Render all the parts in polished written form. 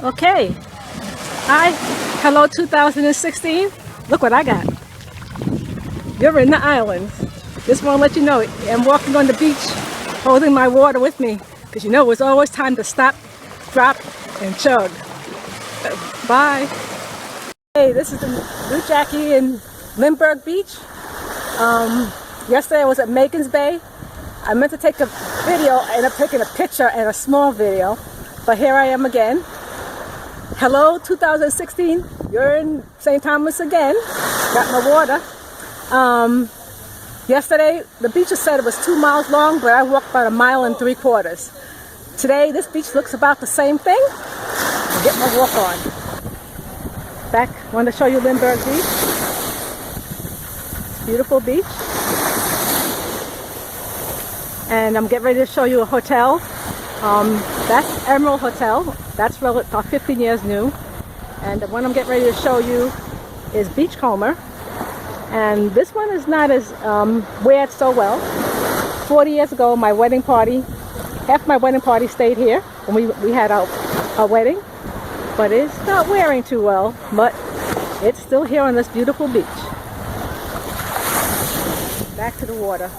Okay. Hi. Hello 2016. Look what I got. You're in the islands. Just want to let you know I'm walking on the beach holding my water with me because you know it's always time to stop, drop, and chug. Bye. Hey, this is the new Jackie in Lindbergh Beach. Yesterday I was at Magens Bay. I meant to take a video. I ended up taking a picture and a small video, but here I am again. Hello 2016, you're in St. Thomas again. Got my water. Yesterday the beach said it was 2 miles long, but I walked about 1.75 miles. Today this beach looks about the same thing. I'll get my walk on. Back, want to show you Lindbergh Beach. It's a beautiful beach. And I'm getting ready to show you a hotel. That's Emerald Hotel. That's about 15 years new. And the one I'm getting ready to show you is Beachcomber. And this one is not as weared so well. 40 years ago, my wedding party, half my wedding party stayed here when we had our wedding. But it's not wearing too well, but it's still here on this beautiful beach. Back to the water.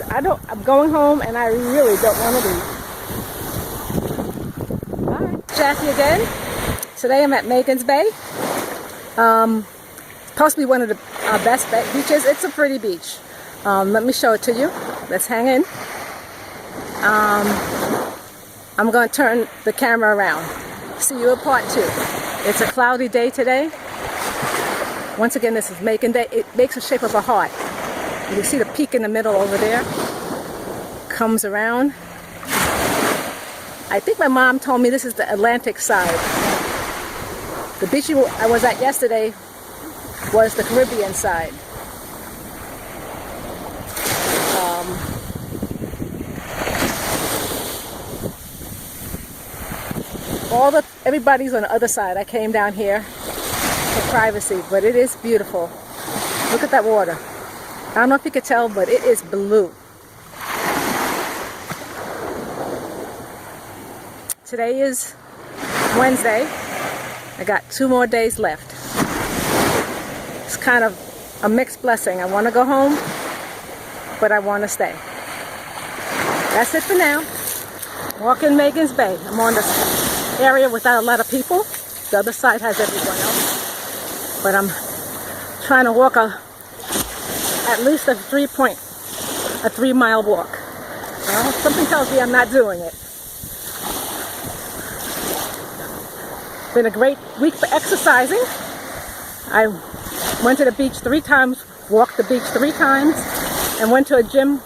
I'm going home and I really don't want to leave. Bye. Jackie again. Today I'm at Magens Bay. Supposed to be one of the best beaches. It's a pretty beach. Let me show it to you. Let's hang in. I'm going to turn the camera around. See you at part 2. It's a cloudy day today. Once again, this is Magens Day. It makes the shape of a heart. You see the peak in the middle over there. Comes around. I think my mom told me this is the Atlantic side. The beach I was at yesterday was the Caribbean side. Everybody's on the other side. I came down here for privacy, but it is beautiful. Look at that water. I don't know if you could tell, but it is blue. Today is Wednesday. I got 2 more days left. It's kind of a mixed blessing. I want to go home, but I want to stay. That's it for now. Walking Magens Bay. I'm on this area without a lot of people. The other side has everyone else. But I'm trying to walk at least a 3-mile walk. Well, something tells me I'm not doing it. Been a great week for exercising. I went to the beach 3 times, walked the beach 3 times, and went to a gym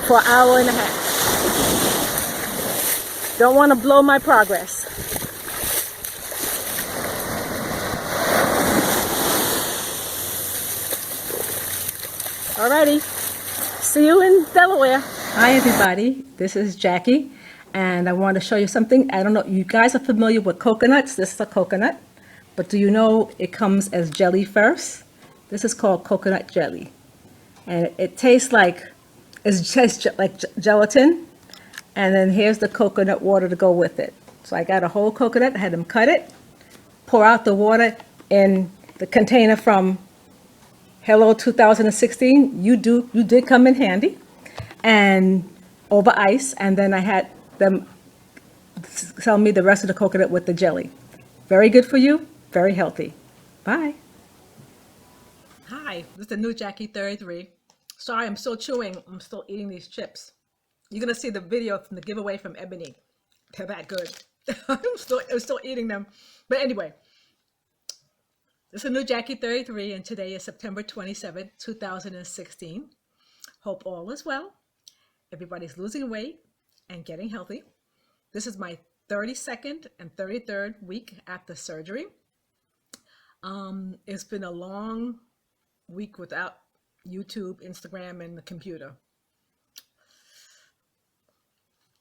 for an hour and a half. Don't want to blow my progress. Alrighty, see you in Delaware. Hi everybody, this is Jackie, and I want to show you something. I don't know, you guys are familiar with coconuts. This is a coconut, but do you know it comes as jelly first? This is called coconut jelly, and it tastes like gelatin. And then here's the coconut water to go with it. So I got a whole coconut, I had them cut it, pour out the water in the container from Hello 2016. You did come in handy, and over ice, and then I had them sell me the rest of the coconut with the jelly. Very good for you, very healthy. Bye. Hi, this is the new Jackie 33. Sorry, I'm still chewing. I'm still eating these chips. You're gonna see the video from the giveaway from Ebony. They're that good. I'm still eating them. But anyway, this is a new Jackie 33, and today is September 27th, 2016. Hope all is well. Everybody's losing weight and getting healthy. This is my 32nd and 33rd week after surgery. It's been a long week without YouTube, Instagram, and the computer.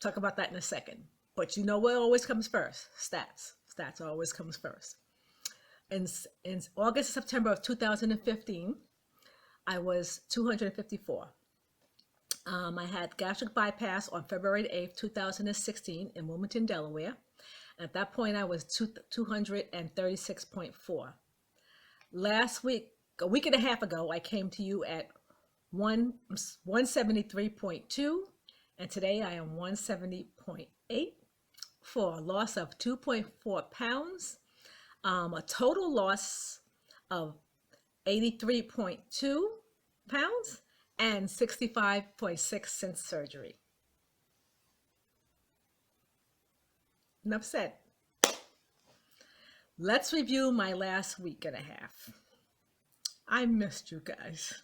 Talk about that in a second. But you know what always comes first? Stats. Stats always comes first. In August, September of 2015, I was 254. I had gastric bypass on February 8th, 2016 in Wilmington, Delaware. At that point, I was 236.4. Last week, a week and a half ago, I came to you at 173.2, and today I am 170.8 for a loss of 2.4 pounds, a total loss of 83.2 pounds, and 65.6 since surgery. Enough said. Let's review my last week and a half. I missed you guys.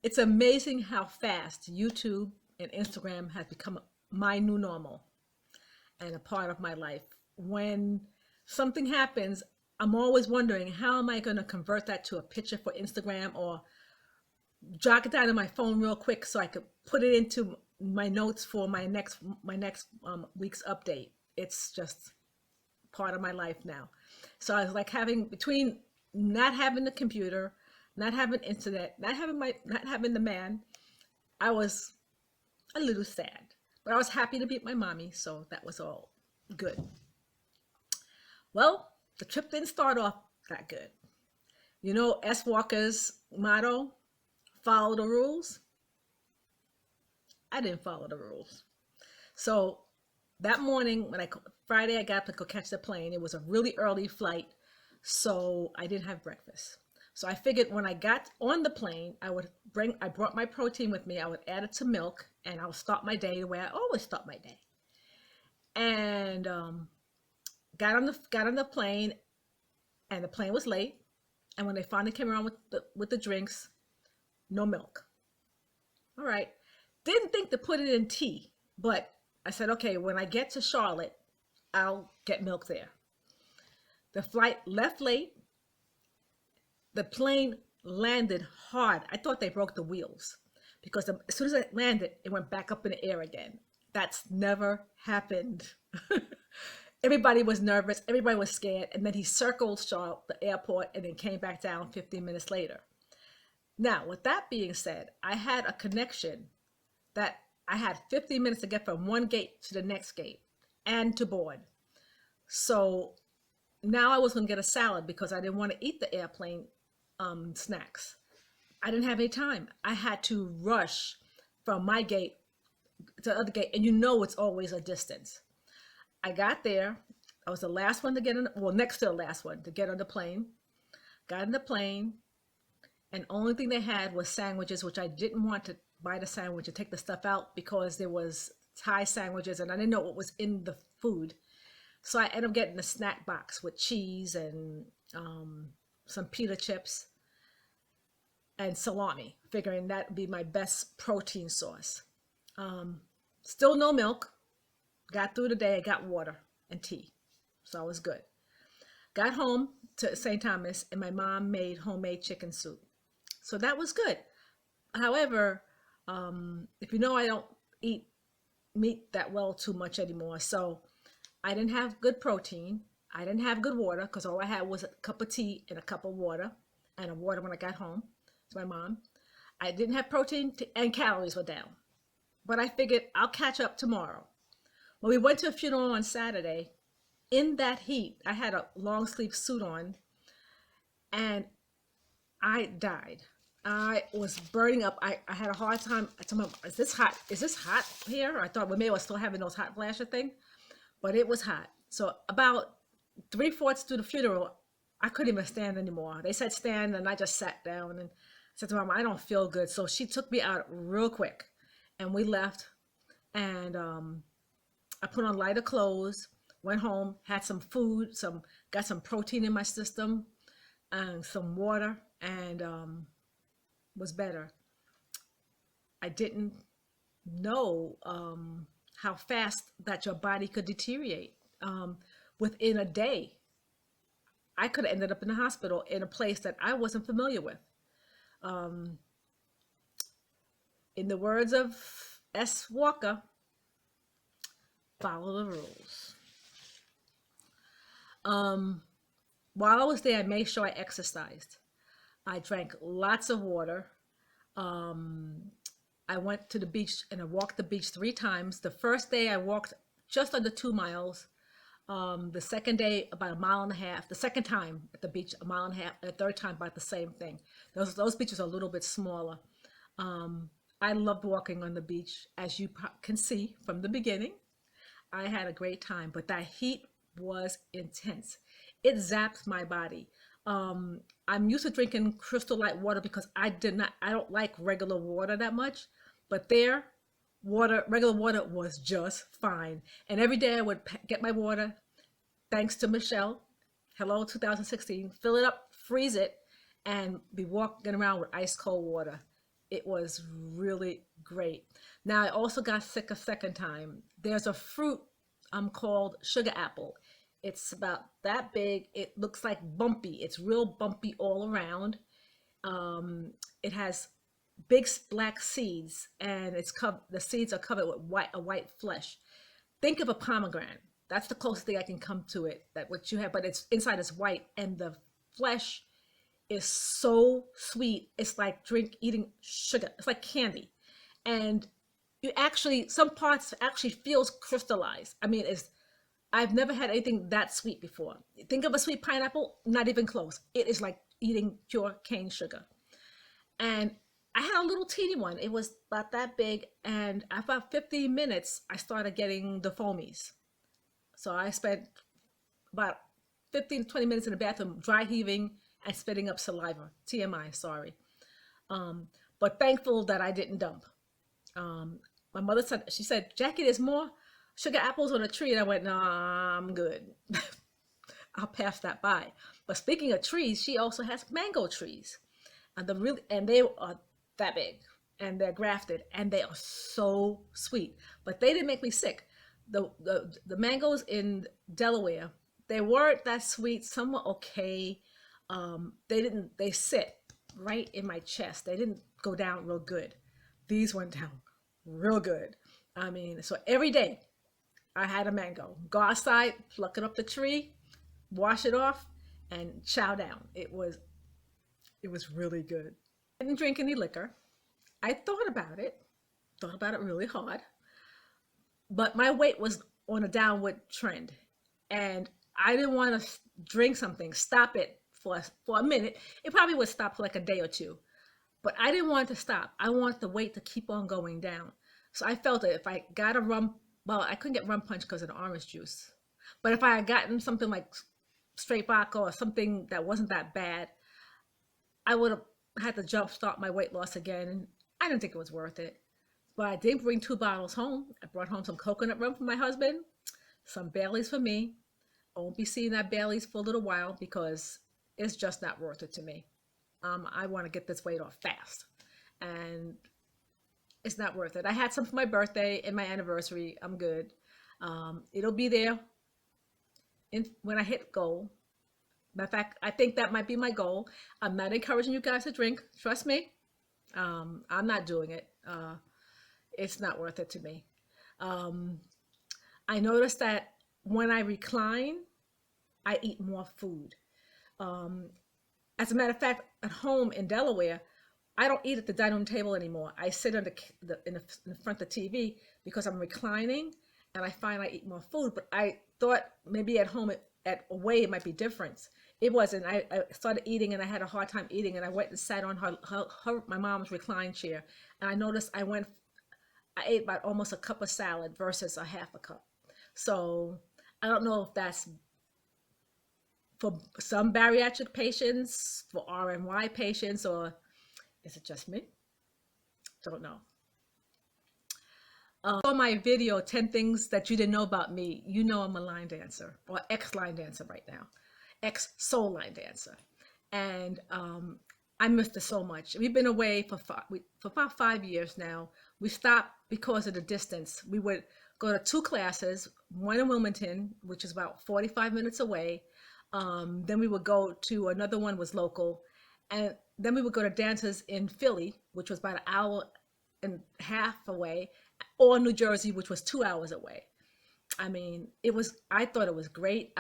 It's amazing how fast YouTube and Instagram has become my new normal and a part of my life. When something happens, I'm always wondering, how am I going to convert that to a picture for Instagram, or jot it down on my phone real quick so I could put it into my notes for my next week's update. It's just part of my life now. So I was like, between not having the computer, not having internet, not having the man, I was a little sad. But I was happy to be with my mommy, so that was all good. Well, the trip didn't start off that good. You know S. Walker's motto, follow the rules? I didn't follow the rules. So that morning, Friday, I got up to go catch the plane. It was a really early flight, so I didn't have breakfast. So I figured when I got on the plane, I brought my protein with me. I would add it to milk, and I would start my day the way I always start my day. And got on the plane, and the plane was late. And when they finally came around with the drinks, no milk. All right. Didn't think to put it in tea, but I said, okay, when I get to Charlotte, I'll get milk there. The flight left late. The plane landed hard. I thought they broke the wheels because as soon as it landed, it went back up in the air again. That's never happened. Everybody was nervous. Everybody was scared. And then he circled Charlotte, the airport, and then came back down 15 minutes later. Now, with that being said, I had a connection that I had 15 minutes to get from one gate to the next gate and to board. So now I was going to get a salad because I didn't want to eat the airplane snacks. I didn't have any time. I had to rush from my gate to the other gate, and you know it's always a distance. I got there. I was the last one to get on, next to the last one to get on the plane. Got in the plane, and only thing they had was sandwiches, which I didn't want to buy the sandwich and take the stuff out because there was Thai sandwiches, and I didn't know what was in the food. So I ended up getting a snack box with cheese and some pita chips and salami, figuring that would be my best protein source. Still no milk. Got through the day. I got water and tea, so I was good. Got home to St. Thomas, and my mom made homemade chicken soup, so that was good. However, if you know, I don't eat meat that well too much anymore, so I didn't have good protein. I didn't have good water because all I had was a cup of tea and a cup of water, and a water when I got home to my mom. I didn't have protein and calories were down, but I figured I'll catch up tomorrow. When we went to a funeral on Saturday, in that heat, I had a long sleeve suit on, and I died. I was burning up. I had a hard time. I told my mom, is this hot? Is this hot here? I thought, well, maybe I was still having those hot flasher thing, but it was hot. So about 3/4 through the funeral, I couldn't even stand anymore. They said stand, and I just sat down and said to Mom, I don't feel good. So she took me out real quick, and we left. And I put on lighter clothes, went home, had some food, got some protein in my system, and some water, and was better. I didn't know how fast that your body could deteriorate. Within a day, I could have ended up in the hospital in a place that I wasn't familiar with. In the words of S. Walker, follow the rules. While I was there, I made sure I exercised. I drank lots of water. I went to the beach and I walked the beach 3 times. The first day I walked just under 2 miles. The second day, about a mile and a half. The second time at the beach, a mile and a half. And the third time, about the same thing. Those beaches are a little bit smaller. Um, I loved walking on the beach, as you can see from the beginning. I had a great time, but that heat was intense. It zapped my body. I'm used to drinking Crystal Light water because I don't like regular water that much, but there, regular water was just fine. And every day I would get my water, thanks to Michelle. Hello, 2016. Fill it up, freeze it, and be walking around with ice cold water. It was really great. Now, I also got sick a second time. There's a fruit called sugar apple. It's about that big. It looks like bumpy. It's real bumpy all around. It has big black seeds, and the seeds are covered with a white flesh. Think of a pomegranate. That's the closest thing I can come to it. That what you have, but it's inside is white, and the flesh is so sweet. It's like eating sugar. It's like candy, and you actually some parts actually feels crystallized. I mean, I've never had anything that sweet before. Think of a sweet pineapple, not even close. It is like eating pure cane sugar. And I had a little teeny one. It was about that big, and after about 15 minutes, I started getting the foamies. So I spent about 15 to 20 minutes in the bathroom dry heaving and spitting up saliva. TMI, sorry. But thankful that I didn't dump. My mother said, she said, Jackie, there's more sugar apples on a tree. And I went, nah, I'm good. I'll pass that by. But speaking of trees, she also has mango trees. And they are that big, and they're grafted, and they are so sweet. But they didn't make me sick. The mangoes in Delaware, they weren't that sweet. Some were okay. They sit right in my chest. They didn't go down real good. These went down real good. I mean, so every day I had a mango. Go outside, pluck it up the tree, wash it off, and chow down. It was really good. I didn't drink any liquor. I thought about it really hard, but my weight was on a downward trend, and I didn't want to drink something, stop it for a minute. It probably would stop for like a day or two, but I didn't want it to stop. I wanted the weight to keep on going down. So I felt that if I got a well, I couldn't get rum punch because of the orange juice, but if I had gotten something like straight vodka or something that wasn't that bad, I would have had to jump start my weight loss again. And I didn't think it was worth it. But I did bring 2 bottles home. I brought home some coconut rum for my husband, some Baileys for me. I won't be seeing that Baileys for a little while because it's just not worth it to me. I want to get this weight off fast, and it's not worth it. I had some for my birthday and my anniversary. I'm good. It'll be there when I hit goal. Matter of fact, I think that might be my goal. I'm not encouraging you guys to drink. Trust me. I'm not doing it. It's not worth it to me. I noticed that when I recline, I eat more food. As a matter of fact, at home in Delaware, I don't eat at the dining room table anymore. I sit in the front of the TV because I'm reclining, and I find I eat more food. But I thought maybe at home, away, it might be different. It wasn't. I started eating, and I had a hard time eating, and I went and sat on my mom's recline chair, and I noticed I ate about almost a cup of salad versus a half a cup. So I don't know if that's for some bariatric patients, for RNY patients, or is it just me? Don't know. For my video, 10 things that you didn't know about me, you know I'm a line dancer, or ex-line dancer right now, ex-soul line dancer. And I missed it so much. We've been away for about 5 years now. We stopped because of the distance. We would go to 2 classes, one in Wilmington, which is about 45 minutes away. Then we would go to another one was local. And then we would go to dances in Philly, which was about an hour and a half away, or New Jersey, which was 2 hours away. I mean, I thought it was great.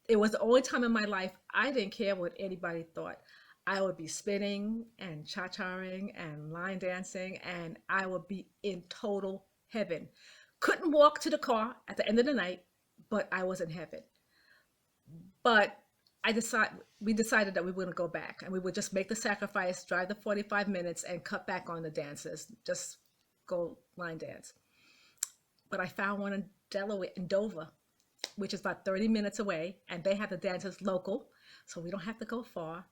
It was the only time in my life I didn't care what anybody thought. I would be spinning and cha-chaing and line dancing, and I would be in total heaven. Couldn't walk to the car at the end of the night but I was in heaven. But we decided that we wouldn't go back, and we would just make the sacrifice, drive the 45 minutes, and cut back on the dances, just go line dance. But I found one in Delaware, in Dover, which is about 30 minutes away, and they have the dances local, so we don't have to go far.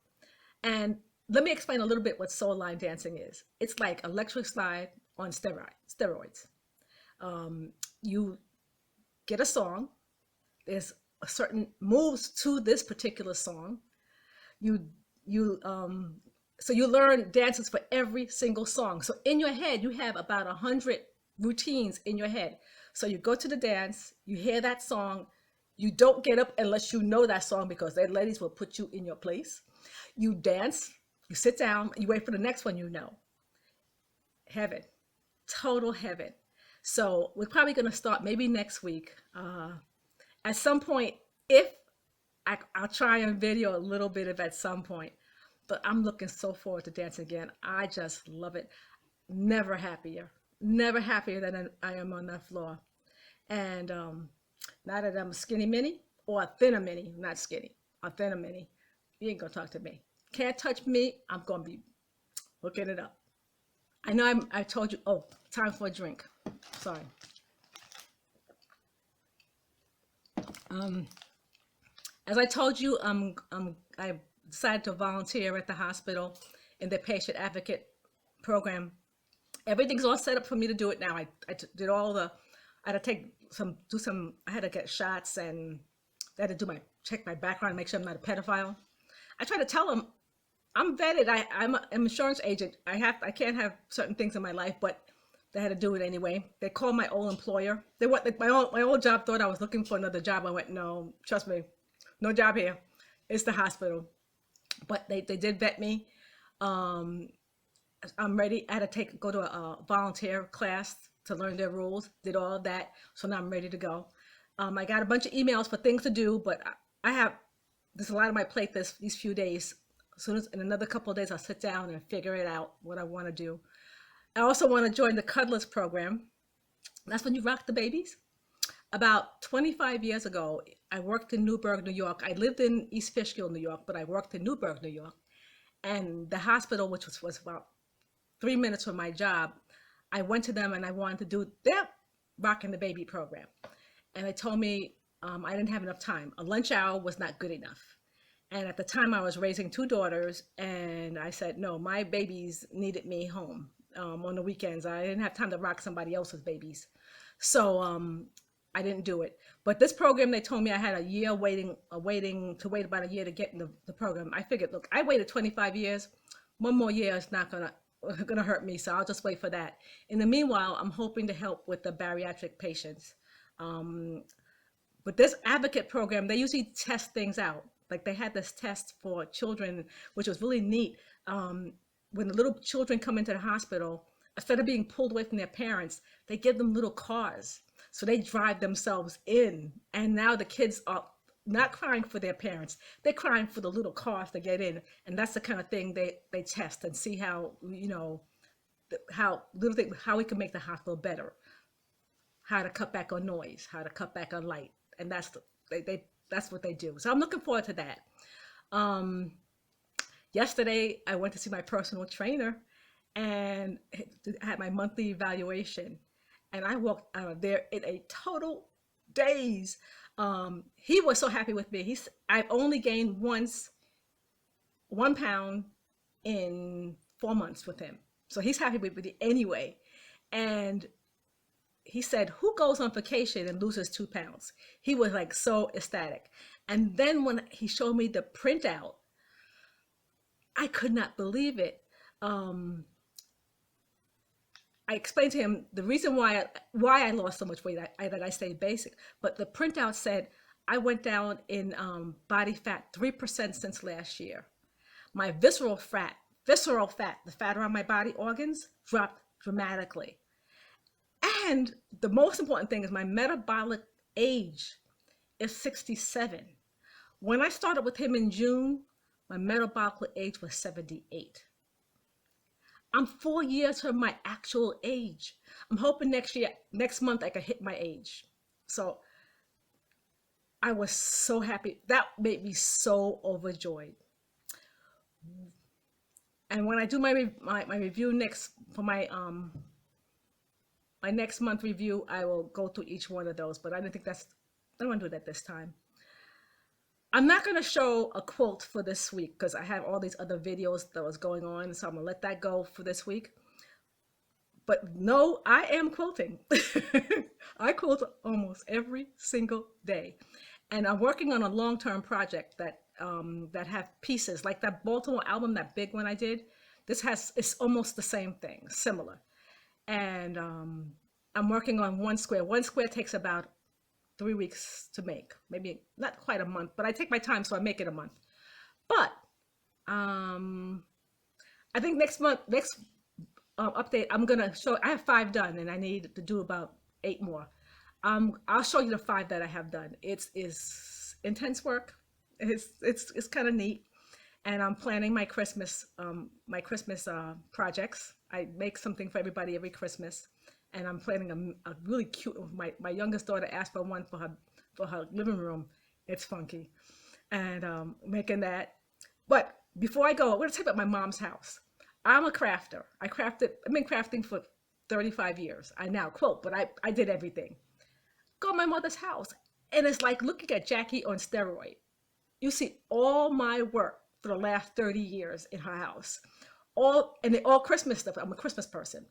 And let me explain a little bit what soul line dancing is. It's like electric slide on steroids. You get a song. There's a certain moves to this particular song. You you so you learn dances for every single song. So in your head, you have about 100 routines in your head. So you go to the dance, you hear that song, you don't get up unless you know that song because their ladies will put you in your place. You dance, you sit down, you wait for the next one you know. Heaven, total heaven. So we're probably going to start maybe next week. At some point, if I'll try and video a little bit of at some point, but I'm looking so forward to dancing again. I just love it. Never happier, never happier than I am on that floor. And now that I'm a skinny mini or a thinner mini, not skinny, a thinner mini, you ain't gonna talk to me. Can't touch me. I'm gonna be hooking it up. I know I told you. Oh, time for a drink. Sorry. Um, as I told you, I decided to volunteer at the hospital in the patient advocate program. Everything's all set up for me to do it now. I did all the, I had to I had to get shots, and I had to check my background, make sure I'm not a pedophile. I try to tell them I'm vetted. I'm an insurance agent. I can't have certain things in my life, but they had to do it anyway. They called my old employer. They want my old job, thought I was looking for another job. I went, no, trust me, no job here. It's the hospital. But they did vet me. Um, I'm ready. I had to go to a volunteer class to learn their rules. Did all of that, so now I'm ready to go. I got a bunch of emails for things to do, but I have there's a lot on my plate these few days. As soon as in another couple of days, I'll sit down and figure it out what I want to do. I also want to join the Cuddlers program. That's when you rock the babies. About 25 years ago, I worked in Newburgh, New York. I lived in East Fishkill, New York, but I worked in Newburgh, New York. And the hospital, which was about 3 minutes from my job, I went to them and I wanted to do their rocking the baby program. And they told me I didn't have enough time. A lunch hour was not good enough. And at the time, I was raising two daughters, and I said, no, my babies needed me home on the weekends. I didn't have time to rock somebody else's babies. So I didn't do it. But this program, they told me I had a year waiting about a year to get in the program. I figured, look, I waited 25 years. One more year is not gonna hurt me, so I'll just wait for that. In the meanwhile, I'm hoping to help with the bariatric patients. But this advocate program, they usually test things out. Like they had this test for children, which was really neat. When the little children come into the hospital, instead of being pulled away from their parents, they give them little cars. So they drive themselves in. And now the kids are not crying for their parents. They're crying for the little cars to get in. And that's the kind of thing they test and see how, how we can make the hospital better. How to cut back on noise, how to cut back on light. And that's what they do. So I'm looking forward to that. Um, Yesterday, I went to see my personal trainer and I had my monthly evaluation. And I walked out of there in a total daze. He was so happy with me. I've only gained 1 pound in 4 months with him. So he's happy with me anyway. And he said, who goes on vacation and loses 2 pounds? He was like so ecstatic. And then when he showed me the printout, I could not believe it. I explained to him the reason why I lost so much weight, that I stayed basic. But the printout said I went down in body fat 3% since last year. My visceral fat, the fat around my body organs, dropped dramatically. And the most important thing is my metabolic age is 67. When I started with him in June, my metabolic age was 78. I'm 4 years from my actual age. I'm hoping next month I can hit my age. So I was so happy. That made me so overjoyed. And when I do my review next for my next month review, I will go through each one of those. But I don't think that's I don't want to do that this time. I'm not going to show a quote for this week because I have all these other videos that was going on, so I'm gonna let that go for this week. But no, I am quilting. I quilt almost every single day, and I'm working on a long-term project that have pieces like that Baltimore album, that big one I did. This has it's almost the same thing, similar, and I'm working on one square. One square takes about 3 weeks to make, maybe not quite a month, but I take my time, so I make it a month. But um, I think next update, I'm gonna show. I have 5 done, and I need to do about 8 more. I'll show you the 5 that I have done. It's is intense work. It's kind of neat, and I'm planning my Christmas projects. I make something for everybody every Christmas, and I'm planning a really cute. My youngest daughter asked for one for her living room. It's funky, and making that. But before I go, I'm going to tell you about my mom's house. I'm a crafter. I've been crafting for 35 years. I now quilt, but I did everything. Go to my mother's house, and it's like looking at Jackie on steroid. You see all my work for the last 30 years in her house. All Christmas stuff. I'm a Christmas person.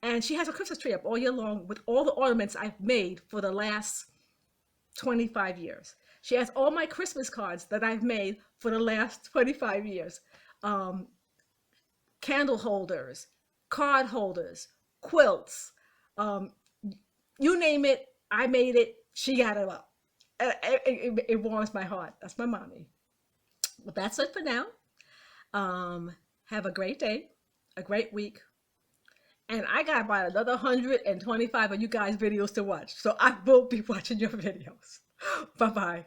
And she has a Christmas tree up all year long with all the ornaments I've made for the last 25 years. She has all my Christmas cards that I've made for the last 25 years. Um, Candle holders, card holders, quilts, um, you name it, I made it. She got it up. It warms my heart. That's my mommy. Well, that's it for now. Have a great day, a great week. And I got about another 125 of you guys videos to watch. So I will be watching your videos. Bye-bye.